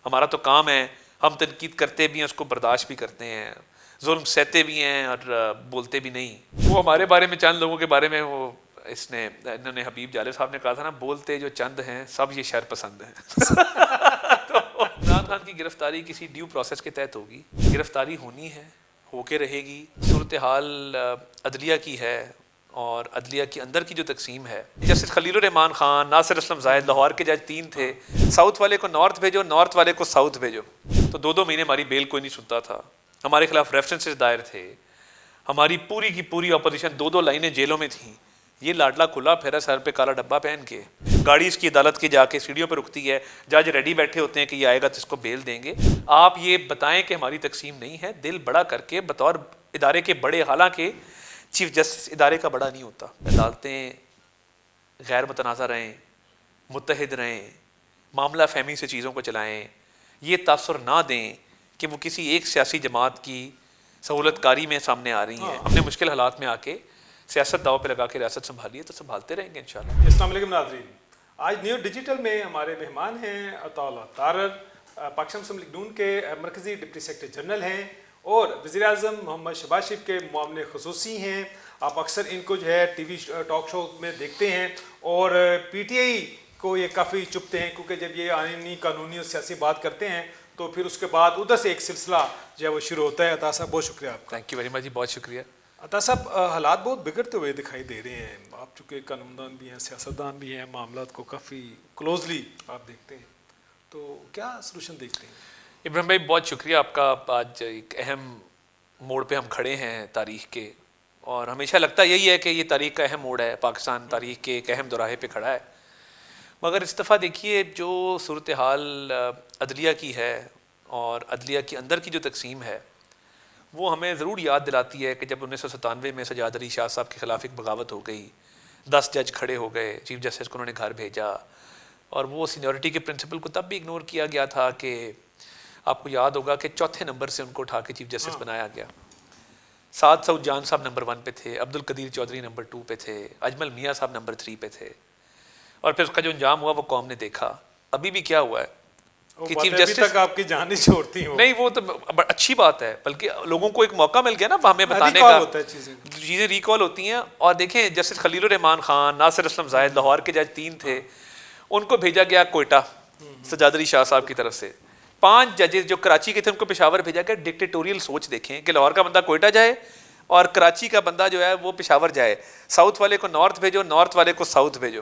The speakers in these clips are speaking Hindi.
हमारा तो काम है, हम तनकीद करते भी हैं, उसको बर्दाश्त भी करते हैं, जुल्म सहते भी हैं और बोलते भी नहीं। वो हमारे बारे में, चंद लोगों के बारे में, वो इन्होंने हबीब जाले साहब ने कहा था ना, बोलते जो चंद हैं सब ये शहर पसंद हैं। तो इमरान खान की गिरफ्तारी किसी ड्यू प्रोसेस के तहत होगी, गिरफ्तारी होनी है, होके रहेगी। सूरत हाल अदलिया की है और अदलिया के अंदर की जो तकसीम है, जस्टिस खलीलुर रहमान खान, नासिर असलम जायद, लाहौर के जज 3 थे, साउथ वाले को नॉर्थ भेजो, नॉर्थ वाले को साउथ भेजो। तो 2-2 महीने हमारी बेल कोई नहीं सुनता था, हमारे खिलाफ रेफरेंसेस दायर थे, हमारी पूरी की पूरी अपोजिशन 2-2 लाइनें जेलों में थी। ये लाडला खुला फिरा सर पे काला डब्बा पहन के, गाड़ी इसकी अदालत की जाके सीढ़ियों पर रुकती है, जज रेडी बैठे होते हैं कि ये आएगा तो इसको बेल देंगे। आप ये बताएं कि हमारी तकसीम नहीं है, दिल बड़ा करके बतौर इदारे के बड़े, हालांकि चीफ जस्टिस इदारे का बड़ा नहीं होता। अदालतें गैर मुतनाज़ा रहें, मुत्तहिद रहें, मामला फहमी से चीज़ों को चलाएं, ये तासुर ना दें कि वो किसी एक सियासी जमात की सहूलतकारी में सामने आ रही हैं। हमने मुश्किल हालात में आके सियासत दाव पे लगा के रियासत संभाली है, तो संभालते रहेंगे इंशाल्लाह। अस्सलाम वालेकुम नाज़रीन, आज न्यू डिजिटल में हमारे मेहमान हैं अताउल्लाह तारर, पाकिस्तान मुस्लिम लीग नून के मरकज़ी डिप्टी सेक्रेटरी जनरल हैं और वज़ीर आज़म मोहम्मद शहबाज शरीफ के मुआविन ख़ुसूसी हैं। आप अक्सर इनको जो है टीवी टॉक शो में देखते हैं और PTI को ये काफ़ी चुपते हैं, क्योंकि जब ये आईनी कानूनी और सियासी बात करते हैं तो फिर उसके बाद उधर से एक सिलसिला जो है वो शुरू होता है। अता साहब बहुत शुक्रिया आपका। थैंक यू वेरी मच जी, बहुत शुक्रिया। अता साहब, हालात बहुत बिगड़ते हुए दिखाई दे रहे हैं, आप चूँकि कानूनदान भी हैं, सियासतदान भी हैं, मामलात को काफ़ी क्लोजली आप देखते हैं, तो क्या सलूशन देखते हैं? इब्राहिम भाई बहुत शुक्रिया आपका। आज एक अहम मोड़ पे हम खड़े हैं तारीख़ के, और हमेशा लगता यही है कि ये तारीख़ का अहम मोड़ है, पाकिस्तान तारीख़ के एक अहम दोराहे पे खड़ा है। मगर इस दफ़ा देखिए जो सूरत हाल अदलिया की है और अदलिया के अंदर की जो तकसीम है, वो हमें ज़रूर याद दिलाती है कि जब 1997 में सजाद अली शाह साहब के ख़िलाफ़ एक बगावत हो गई, 10 जज खड़े हो गए, चीफ जस्टिस को उन्होंने घर भेजा, और वो सीनियरिटी के प्रिंसिपल को तब भी इग्नोर किया गया था कि आपको याद होगा कि 4थे नंबर से उनको उठा के चीफ जस्टिस बनाया गया। साद सऊद जान साहब नंबर 1 पे थे, अब्दुल कदीर चौधरी नंबर 2 पे थे, अजमल मियाँ साहब नंबर 3 पे थे, और फिर उसका जो अंजाम हुआ वो कौम ने देखा। अभी भी क्या हुआ है कि चीफ जस्टिस तक आपकी जान नहीं छोड़ती हो। नहीं, वो तो अच्छी बात है, बल्कि लोगों को एक मौका मिल गया ना हमें बताने का, चीज़ें रिकॉल होती हैं। और देखें जस्टिस खलीलुर रहमान खान, नासिर असलम जायद, लाहौर के जज 3 थे, उनको भेजा गया कोयटा सजाद अली शाह साहब की तरफ से। 5 जजेस जो कराची के थे उनको पेशावर भेजा गया। डिक्टेटोरियल सोच देखें कि लाहौर का बंदा कोयटा जाए और कराची का बंदा जो है वो पेशावर जाए, साउथ वाले को नॉर्थ भेजो, नॉर्थ वाले को साउथ भेजो।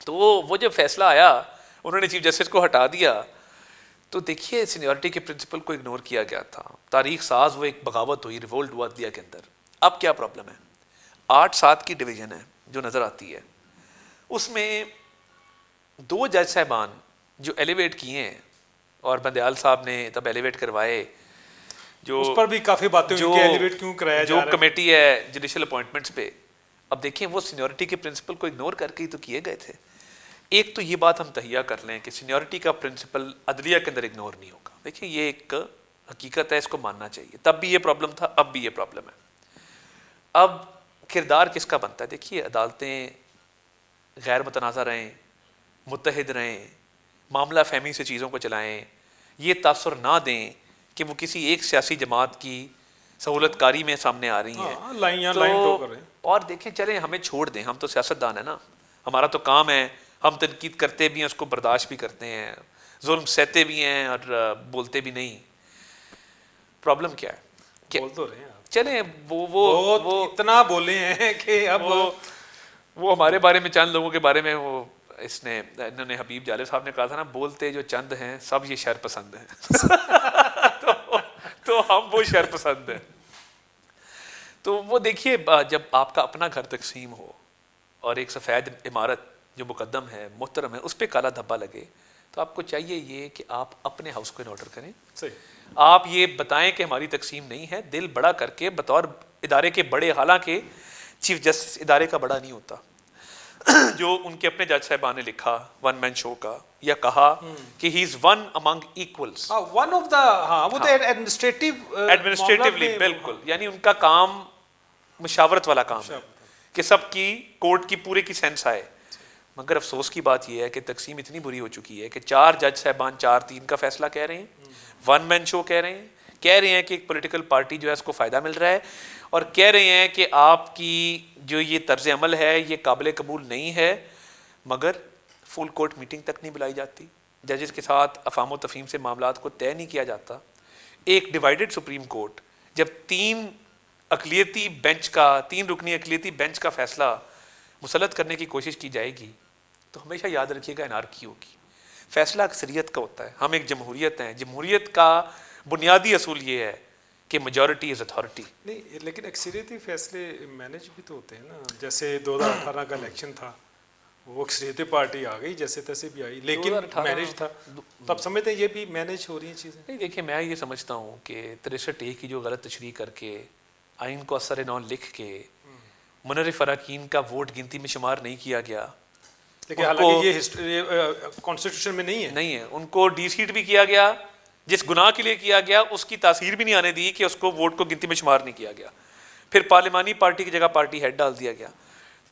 तो वो जब फैसला आया, उन्होंने चीफ जस्टिस को हटा दिया, तो देखिए सीनियरिटी के प्रिंसिपल को इग्नोर किया गया था। तारीख साज वो एक बगावत हुई, रिवोल्ट हुआ दिया के अंदर। अब क्या प्रॉब्लम है, 8-7 की डिवीज़न है जो नज़र आती है, उसमें 2 जज साहबान जो एलिवेट किए हैं, और बंदयाल साहब ने तब एलिवेट करवाए, जो उस पर भी काफ़ी बातें हुई कि एलिवेट क्यों कराया जा रहा है, जो कमेटी है जुडिशल अपॉइंटमेंट्स पे। अब देखें वो सीनियरिटी के प्रिंसिपल को इग्नोर करके ही तो किए गए थे। एक तो ये बात हम तहिया कर लें कि सीनियरिटी का प्रिंसिपल अदलिया के अंदर इग्नोर नहीं होगा। देखिए ये एक हकीकत है, इसको मानना चाहिए। तब भी ये प्रॉब्लम था, अब भी ये प्रॉब्लम है। अब किरदार किसका बनता है? देखिए अदालतें गैर मुतनाज़ा रहें, मुत्तहिद रहें, मामला फहमी से चीज़ों को चलाएं, ये तासुर ना दें कि वो किसी एक सियासी जमात की सहूलतकारी में सामने आ रही हैं। तो और देखें, चलें हमें छोड़ दें, हम तो सियासतदान है ना, हमारा तो काम है, हम तनकीद करते भी हैं, उसको बर्दाश्त भी करते हैं, जुल्म सहते भी हैं और बोलते भी नहीं। प्रॉब्लम क्या है? बोल तो रहे हैं आप। चलें वो इतना बोले हैं कि अब वो हमारे बारे में, चंद लोगों के बारे में, वो इन्होंने हबीब जाले साहब ने कहा था ना, बोलते जो चंद हैं सब ये शहर पसंद हैं। तो हम वो शहर पसंद हैं। तो वो देखिए जब आपका अपना घर तकसीम हो और एक सफ़ेद इमारत जो मुकद्दम है, मुहतरम है, उस पर काला धब्बा लगे, तो आपको चाहिए ये कि आप अपने हाउस को इन ऑर्डर करें। सही। आप ये बताएं कि हमारी तकसीम नहीं है, दिल बड़ा करके बतौर इदारे के बड़े, हालांकि चीफ जस्टिस इदारे का बड़ा नहीं होता। जो उनके अपने जज साहबान ने लिखा 1 मैन शो का, या कहा कि he is one among equals, one of the वो एडमिनिस्ट्रेटिवली बिल्कुल, यानी उनका काम मुशावरत वाला काम है कि सबकी कोर्ट की पूरे की सेंस आए। मगर अफसोस की बात यह है कि तकसीम इतनी बुरी हो चुकी है कि 4 जज साहबान 4-3 का फैसला कह रहे हैं, वन मैन शो कह रहे हैं कि एक पॉलिटिकल पार्टी जो है उसको फ़ायदा मिल रहा है, और कह रहे हैं कि आपकी जो ये तर्ज अमल है ये काबिल कबूल नहीं है, मगर फुल कोर्ट मीटिंग तक नहीं बुलाई जाती, जजेस के साथ अफाम तफहीम से मामलात को तय नहीं किया जाता। एक डिवाइडेड सुप्रीम कोर्ट जब 3 रुकनी अक़लियती बेंच का फैसला मुसलत करने की कोशिश की जाएगी तो हमेशा याद रखिएगा अनारकी होगी। फैसला अक्सरियत का होता है, हम एक जमहूरियत हैं, जमहूरियत का बुनियादी असूल ये है कि मेजॉरिटी इज़ अथॉरिटी। नहीं, लेकिन अक्सरियती फैसले मैनेज भी तो होते हैं ना, जैसे 2018 का इलेक्शन था, वो अक्सरियती पार्टी आ गई जैसे तैसे भी आई, लेकिन मैनेज था। तब समझते हैं ये भी मैनेज हो रही हैं चीज़ें। नहीं, देखिए मैं ये समझता हूँ कि 63A की जो गलत तशरीह करके आइन को असर नौ लिख के मुनर्रिफ अरकान का वोट गिनती में शुमार नहीं किया गया, लेकिन हालांकि ये कॉन्स्टिट्यूशन में नहीं है, उनको डी-सीट भी किया गया, जिस गुनाह के लिए किया गया उसकी तासीर भी नहीं आने दी कि उसको वोट को गिनती में शुमार नहीं किया गया। फिर पार्लिमानी पार्टी की जगह पार्टी हेड डाल दिया गया।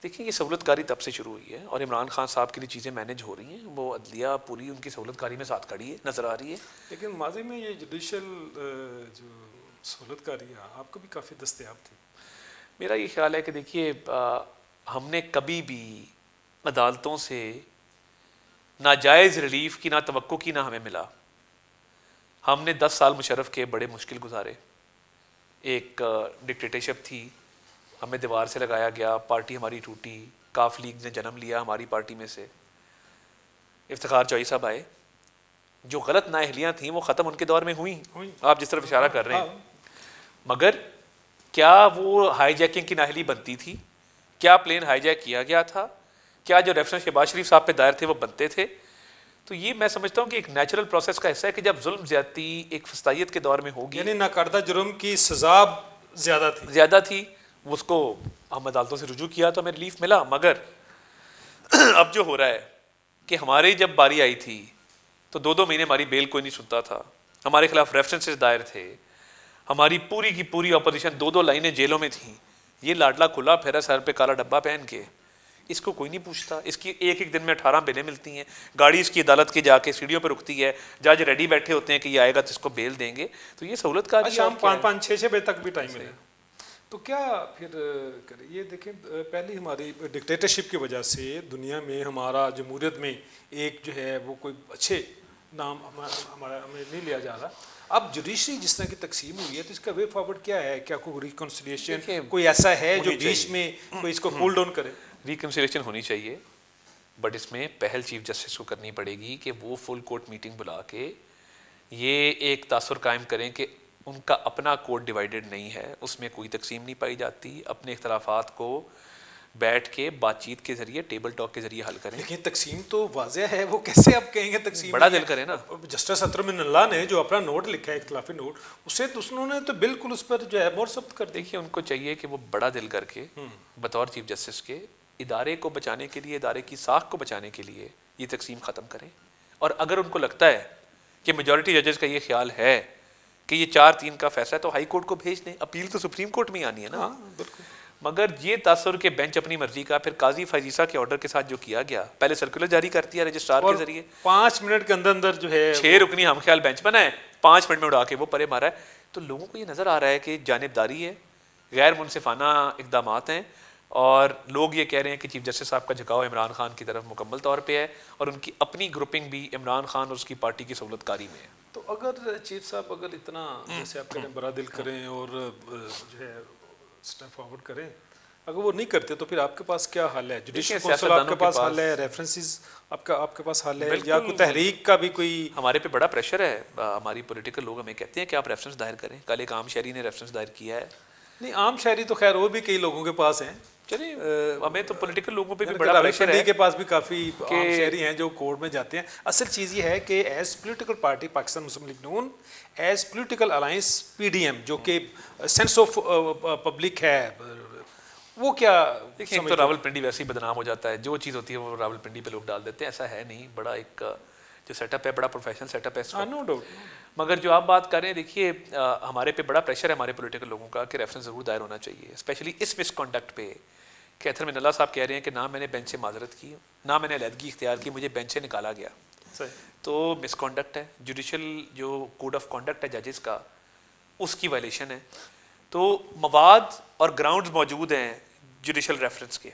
देखिए ये सहूलतकारी तब से शुरू हुई है और इमरान खान साहब के लिए चीज़ें मैनेज हो रही हैं, वो अदलिया पूरी उनकी सहूलतकारी में साथ खड़ी है, नज़र आ रही है। लेकिन माजी में ये जुडिशल जो सहूलतकारी है आपको भी काफ़ी दस्तयाब थी। मेरा ये ख्याल है कि देखिए हमने कभी भी अदालतों से नाजायज़ रिलीफ की ना तवक्को की ना हमें मिला। हमने 10 साल मुशर्रफ के बड़े मुश्किल गुजारे, एक डिक्टेटरशिप थी, हमें दीवार से लगाया गया, पार्टी हमारी टूटी, काफ लीग ने जन्म लिया हमारी पार्टी में से, इफ्तिखार चौधरी साहब आए, जो गलत नाअहलियाँ थीं वो ख़त्म उनके दौर में हुई, आप जिस तरफ इशारा कर रहे हैं। मगर क्या वो हाईजैकिंग की नाअहली बनती थी? क्या प्लेन हाईजैक किया गया था? क्या जो रेफरेंस शहबाज शरीफ साहब पे दायर थे वो बनते थे? तो ये मैं समझता हूँ कि एक नेचुरल प्रोसेस का हिस्सा है कि जब जुल्म ज्यादती एक फस्तायत के दौर में होगी, यानी नाकारदा जुर्म की सज़ा ज़्यादा थी, उसको हम अदालतों से रुजू किया तो हमें रिलीफ मिला। मगर अब जो हो रहा है कि हमारी जब बारी आई थी तो 2-2 महीने हमारी बेल कोई नहीं सुनता था, हमारे खिलाफ रेफरेंसेस दायर थे, हमारी पूरी की पूरी अपोजिशन 2-2 लाइनें जेलों में थी। ये लाडला खुला फिर सर पे काला डब्बा पहन के, इसको कोई नहीं पूछता। इसकी एक दिन में 18 बेलें मिलती हैं, गाड़ी इसकी अदालत के जाके सीढ़ियों पर रुकती है, जज रेडी बैठे होते हैं कि ये आएगा तो इसको बेल देंगे। तो ये सहूलत का शाम 5-5-6 बजे तक भी टाइम मिले तो क्या फिर करें? ये देखें, पहली हमारी डिक्टेटरशिप की वजह से दुनिया में हमारा जमहूरियत में एक जो है वो कोई अच्छे नाम हमारा हमें नहीं लिया जा रहा। अब जुडिशरी जिस तरह की तकसीम हुई है तो इसका वे फॉरवर्ड क्या है? क्या कोई रिकॉन्सिलिएशन कोई ऐसा है जो बीच में कोई इसको कूल डाउन करे? रिकन्सिलिएशन होनी चाहिए, बट इसमें पहल चीफ जस्टिस को करनी पड़ेगी कि वो फुल कोर्ट मीटिंग बुला के ये एक तासुर कायम करें कि उनका अपना कोर्ट डिवाइडेड नहीं है, उसमें कोई तकसीम नहीं पाई जाती, अपने इख्तलाफात को बैठ के बातचीत के जरिए, टेबल टॉक के जरिए हल करें। लेकिन तकसीम तो वाज़ेह है, वो कैसे आप कहेंगे तकसीम? बड़ा दिल करे ना। जस्टिस अतरमिनल्लाह ने जो अपना नोट लिखा है, इख्तलाफी नोट, उससे तो उन्होंने तो बिल्कुल उस पर जो है मोहर सब्त कर। देखिए उनको चाहिए कि वो बड़ा दिल करके बतौर चीफ जस्टिस के इदारे को बचाने के लिए, इदारे की साख को बचाने के लिए ये तकसीम ख़त्म करें। और अगर उनको लगता है कि मेजॉरिटी जजेस का ये ख्याल है कि ये 4-3 का फैसला है तो हाई कोर्ट को भेज दें, अपील तो सुप्रीम कोर्ट में ही आनी है ना। बिल्कुल। मगर ये तासुर के बेंच अपनी मर्जी का, फिर काजी फजीसा के ऑर्डर के साथ जो किया गया, पहले सर्कुलर जारी कर दिया रजिस्ट्रार के जरिए, 5 मिनट के अंदर जो है 6 रुकनी हम ख्याल बेंच बना है, 5 मिनट में उड़ा के वो परे मारा है। तो लोगों को ये नज़र आ रहा है कि जानिबदारी है, गैर मुनसिफाना इकदामात हैं, और लोग ये कह रहे हैं कि चीफ जस्टिस साहब का झुकाव इमरान खान की तरफ मुकम्मल तौर पे है और उनकी अपनी ग्रुपिंग भी इमरान खान और उसकी पार्टी की सहूलतकारी में है। तो अगर चीफ साहब अगर इतना जैसे आप कह रहे हैं बड़ा दिल करें और जो है स्टेप फॉरवर्ड करें, अगर वो नहीं करते तो फिर आपके पास क्या हल है? जुडिशल काउंसिल आपके पास हल है, रेफरेंसेस आपके पास हल है, या कोई तहरीक का भी कोई? हमारे पे बड़ा प्रेशर है, हमारी पॉलिटिकल लोग हमें कहते हैं कि आप रेफरेंस दायर करें। कल एक आम शहरी ने रेफरेंस दायर किया है। नहीं, आम शहरी तो खैर और भी कई लोगों के पास हैं, चलिए हमें तो पॉलिटिकल लोगों पे भी बड़ा प्रेशर है के पास भी काफ़ी आम शहरी हैं जो कोर्ट में जाते हैं। असल चीज़ ये है कि एज पॉलिटिकल पार्टी पाकिस्तान मुस्लिम लीग नून, एज पॉलिटिकल अलायंस पीडीएम, जो कि सेंस ऑफ पब्लिक है, वो क्या देखिए, तो रावलपिंडी वैसे ही बदनाम हो जाता है, जो चीज़ होती है वो रावलपिंडी पे लोग डाल देते हैं। ऐसा है नहीं, बड़ा एक जो सेटअप है बड़ा प्रोफेशनल सेटअप है, नो डाउट। मगर जो आप बात कर रहे हैं, देखिए हमारे पे बड़ा प्रेशर है हमारे पॉलिटिकल लोगों का कि रेफरेंस ज़रूर दायर होना चाहिए, स्पेशली इस मिसकॉन्डक्ट पे कैथर मिनल्ला साहब कह रहे हैं कि ना मैंने बेंच से माजरत की, ना मैंने अलहदगी इख्तियार की, मुझे बेंच से निकाला गया। सही। तो मिसकॉन्डक्ट है, जुडिशल जो कोड ऑफ कॉन्डक्ट है जजेस का, उसकी वायलेशन है। तो मवाद और ग्राउंड्स मौजूद हैं जुडिशल रेफरेंस के,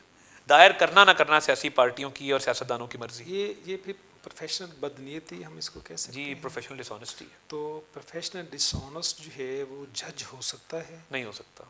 दायर करना ना करना सियासी पार्टियों की और सियासतदानों की मर्जी। ये फिर प्रोफेशनल बदनीयती हम इसको कह सकते जी, हैं। प्रोफेशनल डिसऑनेस्टी है। तो प्रोफेशनल डिसऑनेस्ट जो है वो जज हो सकता है? नहीं हो सकता।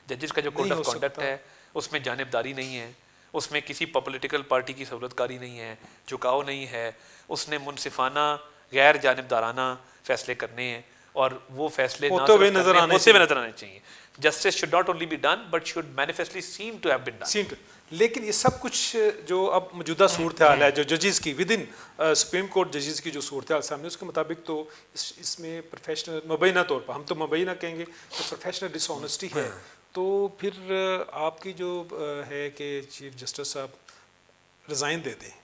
जजेस का जो कोड नहीं ऑफ हो कॉन्डक्ट सकता। है उसमें जानिबदारी नहीं है, उसमें किसी पॉलिटिकल पार्टी की सहूलतकारी नहीं है, झुकाव नहीं है, उसने मुनसिफाना गैर जानिबदाराना फैसले करने हैं और वो फैसले ना होते हुए सिर्फ नजर करने, आने होते हुए चाहिए। नजर आने चाहिए। Justice should not only be done but should manifestly seem to have been done. Seen. लेकिन ये सब कुछ जो अब मौजूदा सूरत हाल है जो जजेस की विद इन सुप्रीम कोर्ट जजेस की जो सूरत हाल सामने, उसके मुताबिक तो इसमें प्रोफेशनल मुबैना तौर पर, हम तो मुबैना कहेंगे, तो प्रोफेशनल डिसऑनेस्टी है। तो फिर आपकी जो है कि चीफ जस्टिस साहब रिज़ाइन दे दें,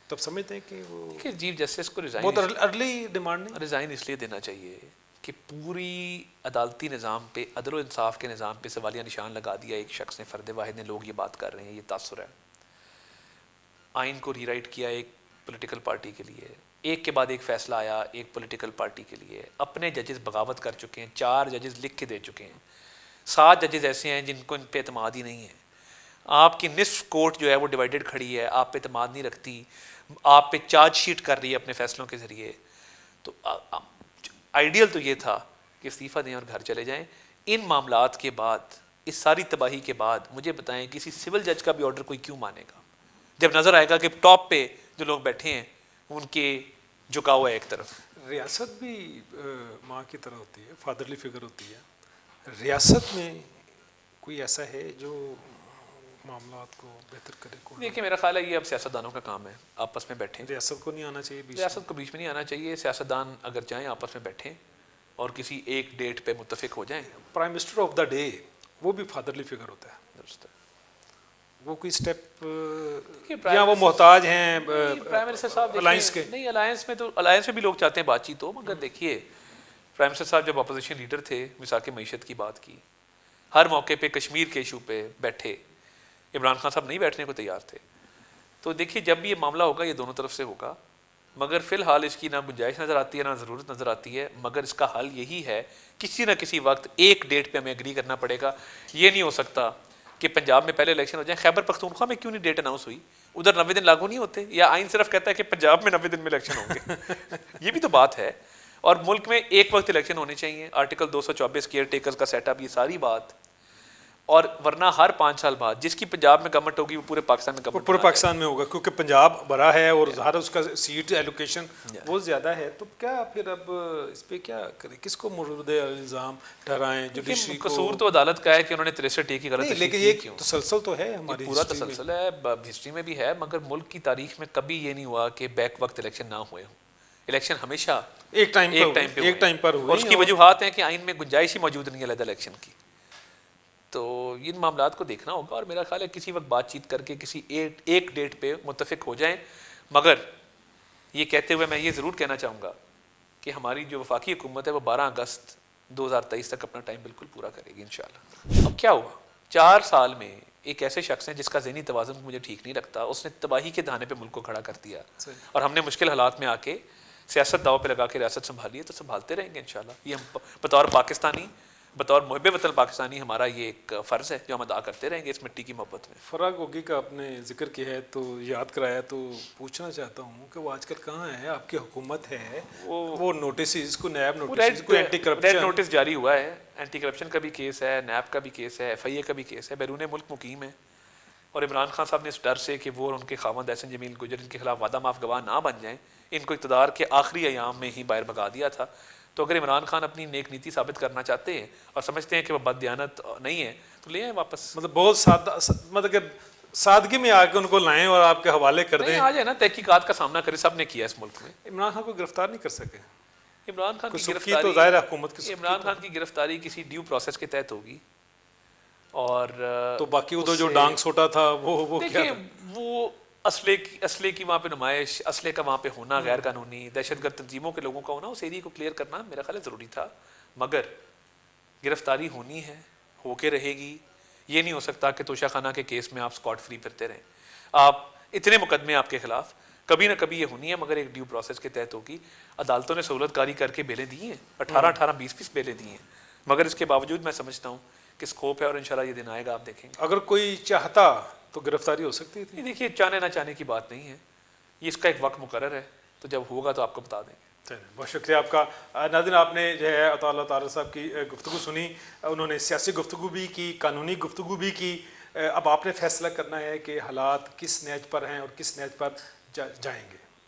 तब समझते हैं कि वो देखिए, चीफ जस्टिस को बहुत अर्ली डिमांड नहीं। रिज़ाइन इसलिए देना चाहिए कि पूरी अदालती निज़ाम पे, अदल और इंसाफ के निज़ाम पे सवालिया निशान लगा दिया एक शख्स ने, फ़र्द वाहिद ने। लोग ये बात कर रहे हैं, ये तासुर है। आइन को रीराइट किया एक पॉलिटिकल पार्टी के लिए, एक के बाद एक फ़ैसला आया एक पॉलिटिकल पार्टी के लिए। अपने जजेस बगावत कर चुके हैं, 4 जजेस लिख के दे चुके हैं, 7 जजेस ऐसे हैं जिनको इन पे एतमाद ही नहीं है। आपकी निस्फ कोर्ट जो है वो डिवाइडेड खड़ी है, आप पे एतमाद नहीं रखती, आप पे चार्जशीट कर रही है अपने फैसलों के ज़रिए। तो आइडियल तो ये था कि इस्तीफ़ा दें और घर चले जाएं। इन मामलात के बाद, इस सारी तबाही के बाद, मुझे बताएं किसी सिविल जज का भी ऑर्डर कोई क्यों मानेगा, जब नज़र आएगा कि टॉप पे जो लोग बैठे हैं उनके झुकाव है एक तरफ। रियासत भी माँ की तरह होती है, फादरली फिगर होती है। रियासत में कोई ऐसा है जो मामलात को बेहतर करे? देखिए, मेरा ख्याल है ये अब सियासतदानों का काम है, आपस में बैठें। रियासत को नहीं आना चाहिए बीच में? रियासत को बीच में नहीं आना चाहिए। सियासतदान अगर जाएं आपस में बैठें और किसी एक डेट पे मुत्तफिक हो जाएं। Prime minister of the day वो भी फादरली फिगर होता है। दुरुस्त है। वो कोई स्टेप प्राइम या वो मिनिस्टर मोहताज हैं प्राइम मिनिस्टर साहब अलायंस के? नहीं, अलायंस में तो, अलायंस में भी लोग चाहते हैं बातचीत हो, मगर देखिए प्राइम मिनिस्टर साहब जब अपोजिशन लीडर थे, मिसाक मईशत की बात की, हर मौके पे कश्मीर के इशू पे बैठे। इमरान खान साहब नहीं बैठने को तैयार थे। तो देखिए, जब भी ये मामला होगा ये दोनों तरफ से होगा, मगर फ़िलहाल इसकी ना गुंजाइश नज़र आती है ना ज़रूरत नज़र आती है। मगर इसका हल यही है, किसी ना किसी वक्त एक डेट पे हमें एग्री करना पड़ेगा। ये नहीं हो सकता कि पंजाब में पहले इलेक्शन हो जाए, खैबर पख्तूनख्वा में क्यों नहीं डेट अनाउंस हुई, उधर 90 दिन लागू नहीं होते, या आइन सिर्फ कहता है कि पंजाब में 90 दिन में इलेक्शन होंगे। ये भी तो बात है। और मुल्क में एक वक्त इलेक्शन होने चाहिए, आर्टिकल 224 केयर टेकर्स का सेटअप, ये सारी बात। और वरना हर 5 साल बाद जिसकी पंजाब में गवर्नमेंट होगी वो पूरे पाकिस्तान में गवर्नमेंट, पूरे पाकिस्तान में होगा, क्योंकि पंजाब बड़ा है और हर उसका सीट एलोकेशन बहुत ज़्यादा है। तो क्या फिर अब इस पे क्या करें, किसको मुर्द इल्ज़ाम ठहराएं? जुडिशरी को? कसूर तो अदालत का है कि उन्होंने 63 ए की गलत नहीं, तशरीह लेकिन की ये क्यों? तसलसल तो है हमारी पूरा हिस्ट्री में। तसलसल है, हिस्ट्री में भी है, मगर मुल्क की तारीख में कभी ये नहीं हुआ कि बैक वक्त इलेक्शन ना हुए हों। इलेक्शन हमेशा एक टाइम पर हुए। और उसकी वजूहात हैं कि आइन में गुंजाइश ही मौजूद नहीं है अलग इलेक्शन की। तो इन मामलात को देखना होगा, और मेरा ख्याल है किसी वक्त बातचीत करके किसी एक डेट पे मुत्तफिक हो जाएं। मगर ये कहते हुए मैं ये ज़रूर कहना चाहूँगा कि हमारी जो वफाकी हुकूमत है वो 12 अगस्त 2023 तक अपना टाइम बिल्कुल पूरा करेगी इंशाल्लाह। अब क्या हुआ, 4 साल में एक ऐसे शख्स हैं जिसका ज़हनी तवाज़ुन मुझे ठीक नहीं लगता, उसने तबाही के दाने पे मुल्क को खड़ा कर दिया, और हमने मुश्किल हालात में आके सियासत दाव पे लगा के रियासत संभाली है, तो संभालते रहेंगे इंशाल्लाह। ये हम बतौर पाकिस्तानी, बतौर मुहिब वतन पाकिस्तानी, हमारा ये एक फ़र्ज़ है जो हम अदा करते रहेंगे इस मिट्टी की मोहब्बत में। फ़राग गोगी का आपने जिक्र किया है तो याद कराया, तो पूछना चाहता हूँ कि वो आजकल कहाँ है? आपकी हुकूमत है, वो नोटिस, को नैब नोटिस, को एंटी करप्शन नोटिस जारी हुआ है, एंटी करप्शन का भी केस है, नैब का भी केस है, FIA का भी केस है, बैरून मुल्क मुकीम है। और इमरान खान साहब ने इस डर से कि वो और उनके खामद एहसन जमील गुजर इनके खिलाफ वादा माफ गवाह ना बन जाएं, इनको इक़्तिदार के आखिरी अयाम में ही बाहर भगा दिया था। तो अगर इमरान खान अपनी नेक नीति साबित करना चाहते हैं और समझते हैं कि वह बददियानत नहीं है, तो ले आए वापस। मतलब बहुत सादा, मतलब कि सादगी में आके उनको लाएं और आपके हवाले कर दें। आ जाए ना, तहकीकात का सामना करे, सब ने किया इस मुल्क में। इमरान खान को गिरफ्तार नहीं कर सके? इमरान खान की गिरफ्तारी तो ज़ाहिर है हुकूमत की, इमरान खान की गिरफ्तारी किसी ड्यू प्रोसेस के तहत होगी। और तो बाकी उधर जो डांग सोटा था वो क्या था? वो असले की वहाँ पे नुमाइश, असले का वहाँ पे होना गैर कानूनी, दहशतगर्द तंजीमों के लोगों का होना, उस एरिया को क्लियर करना मेरा ख्याल ज़रूरी था। मगर गिरफ्तारी होनी है, होके रहेगी। ये नहीं हो सकता कि तोशाखाना के केस में आप स्कॉट फ्री फिरते रहें। आप इतने मुकदमे आपके खिलाफ, कभी ना कभी ये होनी है, मगर एक ड्यू प्रोसेस के तहत होगी। अदालतों ने सहूलतकारी करके बेलें दी हैं, 18-18, 20-20 बेलें दी हैं, मगर इसके बावजूद मैं समझता हूँ कि स्कोप है और इंशाल्लाह ये दिन आएगा, आप देखेंगे। अगर कोई चाहता तो गिरफ्तारी हो सकती थी। ये देखिए, चाहने ना चाहने की बात नहीं है, ये इसका एक वक्त मुकर्रर है, तो जब होगा तो आपको बता देंगे। चलिए, बहुत शुक्रिया आपका। नाज़रीन, आपने जो है अताउल्लाह तारर साहब की गुफ्तगू सुनी। उन्होंने सियासी गुफ्तगू भी की, कानूनी गुफ्तगू भी की। अब आपने फैसला करना है कि हालात किस नहज पर हैं और किस नहज पर जाएंगे।